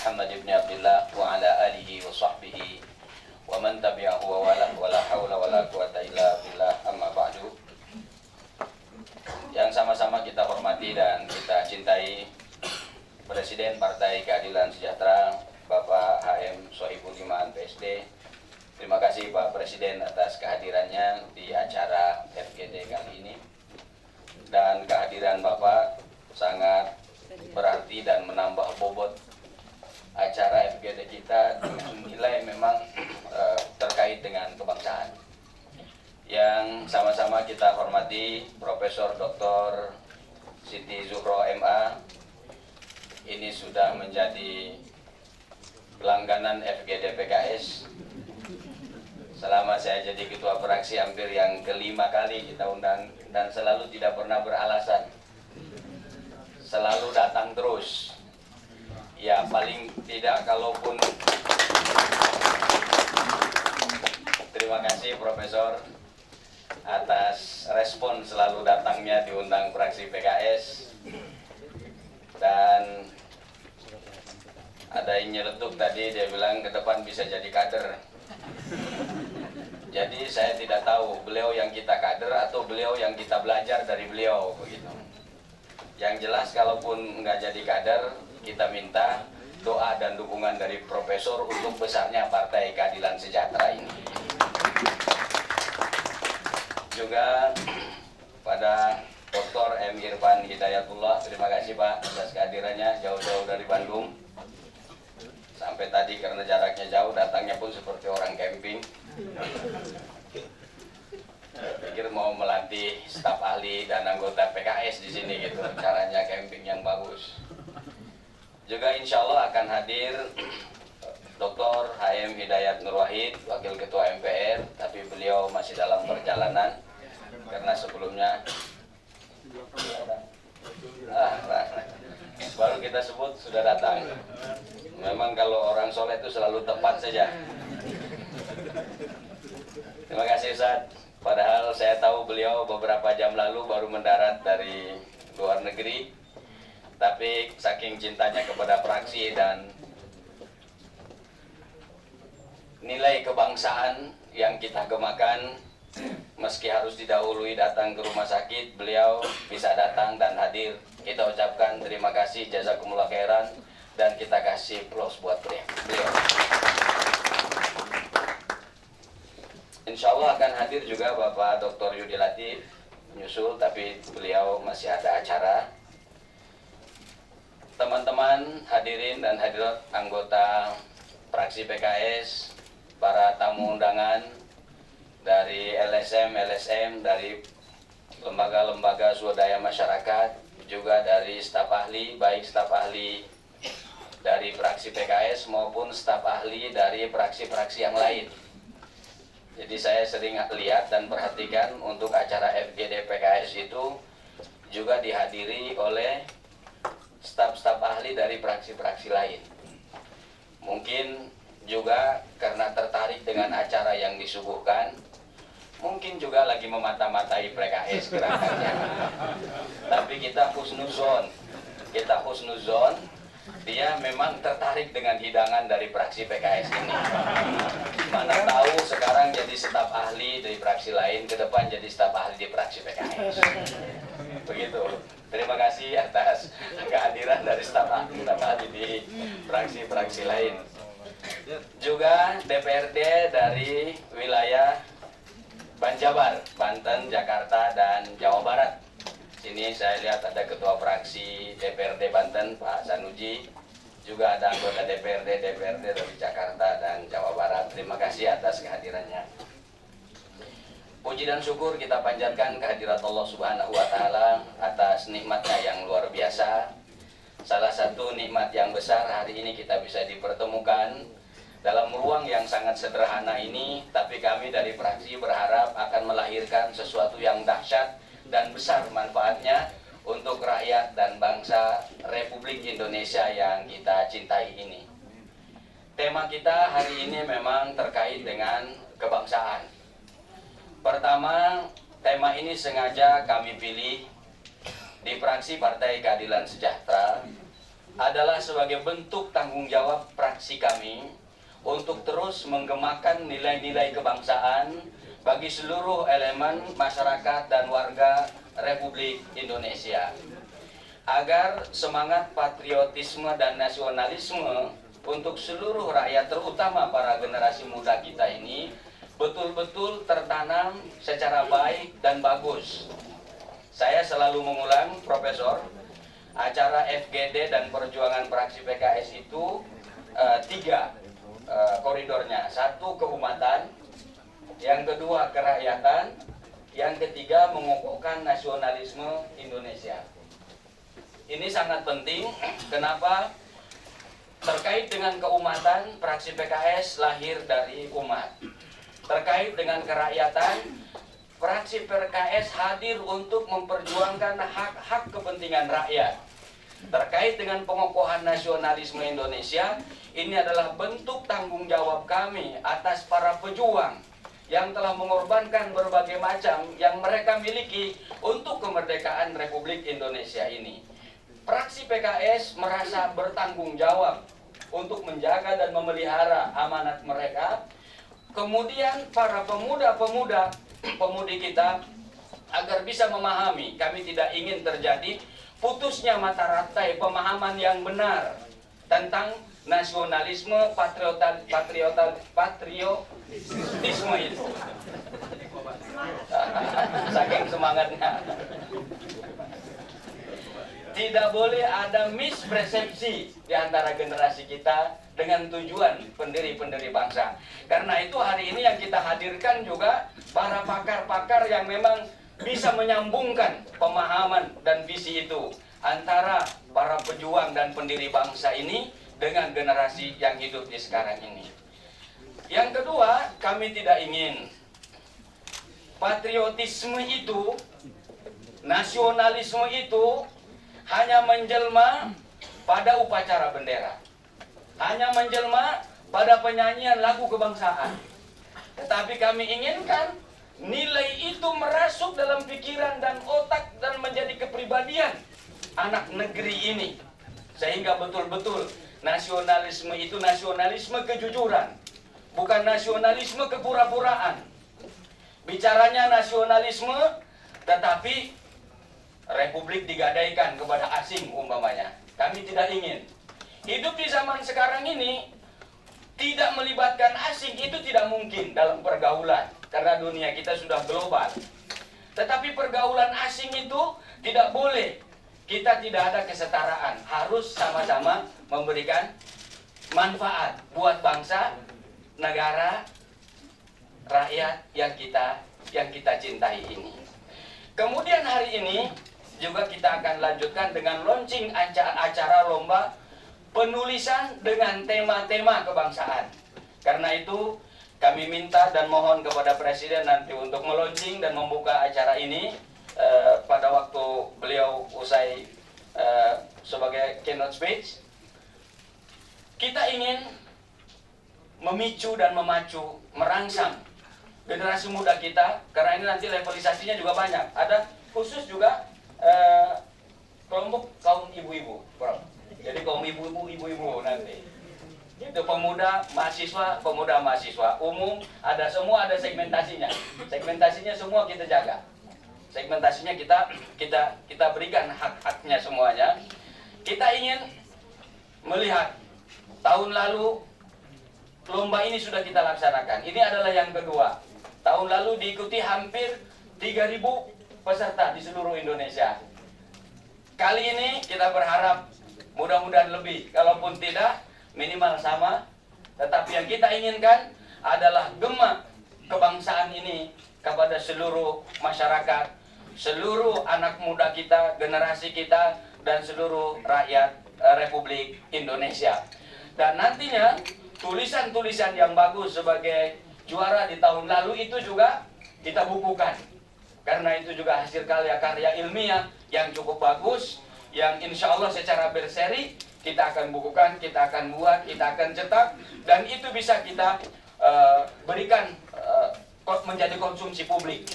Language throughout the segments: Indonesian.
Muhammad ibn Abdullah wa ala alihi wa sahbihi wa man tabi'ahu wa la hawla wa la quwata illa billah, amma ba'du. Yang sama-sama kita hormati dan kita cintai Presiden Partai Keadilan Sejahtera Bapak HM Sohibul Iman PSD. Terima kasih Pak Presiden atas kehadirannya di acara FGD kali ini. Dan kehadiran Bapak sangat berarti dan menambah bobot acara FGD kita dengan nilai memang terkait dengan kebangsaan. Yang sama-sama kita hormati Profesor Dr. Siti Zuhro MA, ini sudah menjadi langganan FGD PKS. Selama saya jadi ketua fraksi hampir yang kelima kali kita undang dan selalu tidak pernah beralasan. Selalu datang terus. Ya paling tidak kalaupun terima kasih Profesor atas respon selalu datangnya diundang fraksi PKS. Dan ada yang nyeletuk tadi, dia bilang ke depan bisa jadi kader. Jadi saya tidak tahu beliau yang kita kader atau beliau yang kita belajar dari beliau begitu. Yang jelas kalaupun nggak jadi kader, kita minta doa dan dukungan dari Profesor untuk besarnya Partai Keadilan Sejahtera ini. Juga pada Dr. M. Irfan Hidayatullah, terima kasih Pak atas kehadirannya jauh-jauh dari Bandung. Sampai tadi karena jaraknya jauh, datangnya pun seperti orang camping. Pikir mau melatih staf ahli dan anggota PKS di sini gitu, caranya camping yang bagus. Juga insya Allah akan hadir Dr. HM Hidayat Nur Wahid, Wakil Ketua MPR, tapi beliau masih dalam perjalanan karena sebelumnya baru kita sebut sudah datang. Memang kalau orang soleh itu selalu tepat saja. Terima kasih Ustaz. Padahal saya tahu beliau beberapa jam lalu baru mendarat dari luar negeri. Tapi saking cintanya kepada fraksi dan nilai kebangsaan yang kita gemakan, meski harus didahului datang ke rumah sakit, beliau bisa datang dan hadir. Kita ucapkan terima kasih, jazakumullah khairan, dan kita kasih plus buat beliau. Insya Allah akan hadir juga Bapak Dr. Yudi Latif menyusul, tapi beliau masih ada acara. Teman-teman hadirin dan hadirat anggota fraksi PKS, para tamu undangan dari LSM, dari lembaga-lembaga swadaya masyarakat, juga dari staf ahli, baik staf ahli dari fraksi PKS maupun staf ahli dari fraksi-fraksi yang lain. Jadi saya sering lihat dan perhatikan untuk acara FGD PKS itu juga dihadiri oleh staf-staf ahli dari fraksi-fraksi lain. Mungkin juga karena tertarik dengan acara yang disuguhkan, mungkin juga lagi memata-matai PKS gerakannya. Tapi kita husnuzon, dia memang tertarik dengan hidangan dari fraksi PKS ini. Mana tahu sekarang jadi staf ahli dari fraksi lain, ke depan jadi staf ahli di fraksi PKS. Begitu. Terima kasih atas kehadiran dari staf ahli di fraksi-fraksi lain. Juga DPRD dari wilayah Banjabar, Banten, Jakarta, dan Jawa Barat. Sini saya lihat ada ketua fraksi DPRD Banten, Pak Sanuji. Juga ada anggota DPRD dari Jakarta dan Jawa Barat. Terima kasih atas kehadirannya. Puji dan syukur kita panjatkan kehadirat Allah Subhanahu wa Ta'ala atas nikmatnya yang luar biasa. Salah satu nikmat yang besar hari ini kita bisa dipertemukan dalam ruang yang sangat sederhana ini, tapi kami dari fraksi berharap akan melahirkan sesuatu yang dahsyat dan besar manfaatnya untuk rakyat dan bangsa Republik Indonesia yang kita cintai ini. Tema kita hari ini memang terkait dengan kebangsaan. Pertama, tema ini sengaja kami pilih di fraksi Partai Keadilan Sejahtera adalah sebagai bentuk tanggung jawab fraksi kami untuk terus menggemakan nilai-nilai kebangsaan bagi seluruh elemen masyarakat dan warga Republik Indonesia, agar semangat patriotisme dan nasionalisme untuk seluruh rakyat, terutama para generasi muda kita ini, betul-betul tertanam secara baik dan bagus. Saya selalu mengulang, Profesor, acara FGD dan perjuangan fraksi PKS itu tiga koridornya. Satu, keumatan; yang kedua, kerakyatan; yang ketiga, mengokohkan nasionalisme Indonesia. Ini sangat penting. Kenapa? Terkait dengan keumatan, fraksi PKS lahir dari umat. Terkait dengan kerakyatan, fraksi PKS hadir untuk memperjuangkan hak-hak kepentingan rakyat. Terkait dengan pengokohan nasionalisme Indonesia, ini adalah bentuk tanggung jawab kami atas para pejuang yang telah mengorbankan berbagai macam yang mereka miliki untuk kemerdekaan Republik Indonesia ini. Fraksi PKS merasa bertanggung jawab untuk menjaga dan memelihara amanat mereka. Kemudian para pemudi kita agar bisa memahami, kami tidak ingin terjadi putusnya mata rantai pemahaman yang benar tentang nasionalisme, patriotisme itu. Saking semangatnya. Tidak boleh ada mispersepsi di antara generasi kita dengan tujuan pendiri-pendiri bangsa. Karena itu hari ini yang kita hadirkan juga para pakar-pakar yang memang bisa menyambungkan pemahaman dan visi itu antara para pejuang dan pendiri bangsa ini dengan generasi yang hidup di sekarang ini. Yang kedua, kami tidak ingin patriotisme itu, nasionalisme itu hanya menjelma pada upacara bendera, hanya menjelma pada penyanyian lagu kebangsaan. Tetapi kami inginkan nilai itu merasuk dalam pikiran dan otak dan menjadi kepribadian anak negeri ini. Sehingga betul-betul nasionalisme itu nasionalisme kejujuran, bukan nasionalisme kepura-puraan. Bicaranya nasionalisme, tetapi Republik digadaikan kepada asing umpamanya. Kami tidak ingin. Hidup di zaman sekarang ini tidak melibatkan asing itu tidak mungkin dalam pergaulan, karena dunia kita sudah global. Tetapi pergaulan asing itu tidak boleh. Kita tidak ada kesetaraan. Harus sama-sama memberikan manfaat buat bangsa, negara, rakyat yang kita cintai ini. Kemudian hari ini juga kita akan lanjutkan dengan launching acara lomba penulisan dengan tema-tema kebangsaan. Karena itu kami minta dan mohon kepada Presiden nanti untuk meluncing dan membuka acara ini pada waktu beliau usai sebagai keynote speech. Kita ingin memicu dan memacu, merangsang generasi muda kita, karena ini nanti levelisasinya juga banyak. Ada khusus juga kelompok kaum ibu-ibu, Bro. Jadi kaum ibu-ibu nanti. Itu pemuda mahasiswa umum, ada semua, ada segmentasinya. Segmentasinya semua kita jaga. Segmentasinya kita berikan hak-haknya semuanya. Kita ingin melihat tahun lalu lomba ini sudah kita laksanakan. Ini adalah yang kedua. Tahun lalu diikuti hampir 3.000 peserta di seluruh Indonesia. Kali ini kita berharap mudah-mudahan lebih, kalaupun tidak minimal sama. Tetapi yang kita inginkan adalah gema kebangsaan ini kepada seluruh masyarakat, seluruh anak muda kita, generasi kita, dan seluruh rakyat Republik Indonesia. Dan nantinya tulisan-tulisan yang bagus sebagai juara di tahun lalu itu juga kita bukukan. Karena itu juga hasil karya-karya ilmiah yang cukup bagus, yang insya Allah secara berseri kita akan bukukan, kita akan buat, kita akan cetak, dan itu bisa kita berikan menjadi konsumsi publik.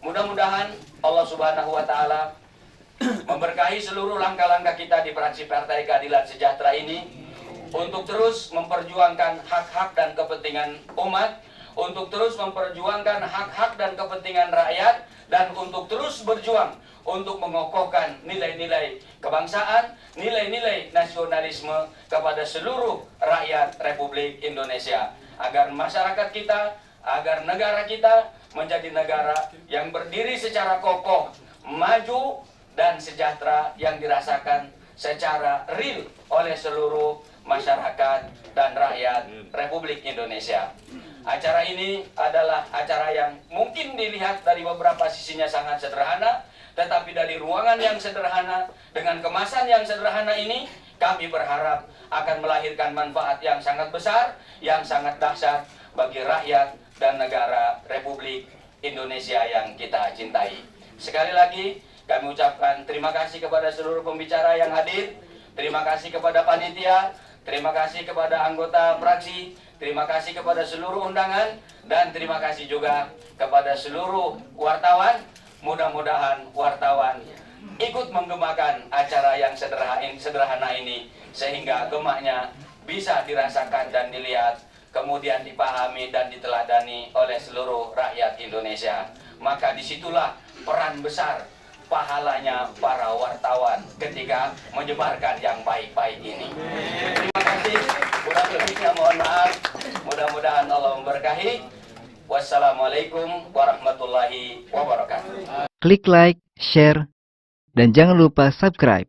Mudah-mudahan Allah Subhanahu wa Ta'ala memberkahi seluruh langkah-langkah kita di fraksi Partai Keadilan Sejahtera ini untuk terus memperjuangkan hak-hak dan kepentingan umat, untuk terus memperjuangkan hak-hak dan kepentingan rakyat, dan untuk terus berjuang untuk mengokohkan nilai-nilai kebangsaan, nilai-nilai nasionalisme kepada seluruh rakyat Republik Indonesia, agar masyarakat kita, agar negara kita menjadi negara yang berdiri secara kokoh, maju, dan sejahtera yang dirasakan secara real oleh seluruh masyarakat dan rakyat Republik Indonesia. Acara ini adalah acara yang mungkin dilihat dari beberapa sisinya sangat sederhana, tetapi dari ruangan yang sederhana dengan kemasan yang sederhana ini, kami berharap akan melahirkan manfaat yang sangat besar, yang sangat dahsyat bagi rakyat dan negara Republik Indonesia yang kita cintai. Sekali lagi, kami ucapkan terima kasih kepada seluruh pembicara yang hadir, terima kasih kepada panitia, terima kasih kepada anggota fraksi, terima kasih kepada seluruh undangan, dan terima kasih juga kepada seluruh wartawan. Mudah-mudahan wartawan ikut menggemakan acara yang sederhana ini, sehingga gemaknya bisa dirasakan dan dilihat, kemudian dipahami dan diteladani oleh seluruh rakyat Indonesia. Maka disitulah peran besar pahalanya para wartawan ketika menyebarkan yang baik-baik ini. Terima kasih. Kurang lebihnya mohon maaf. Mudah-mudahan Allah memberkahi. Wassalamualaikum warahmatullahi wabarakatuh. Klik like, share, dan jangan lupa subscribe.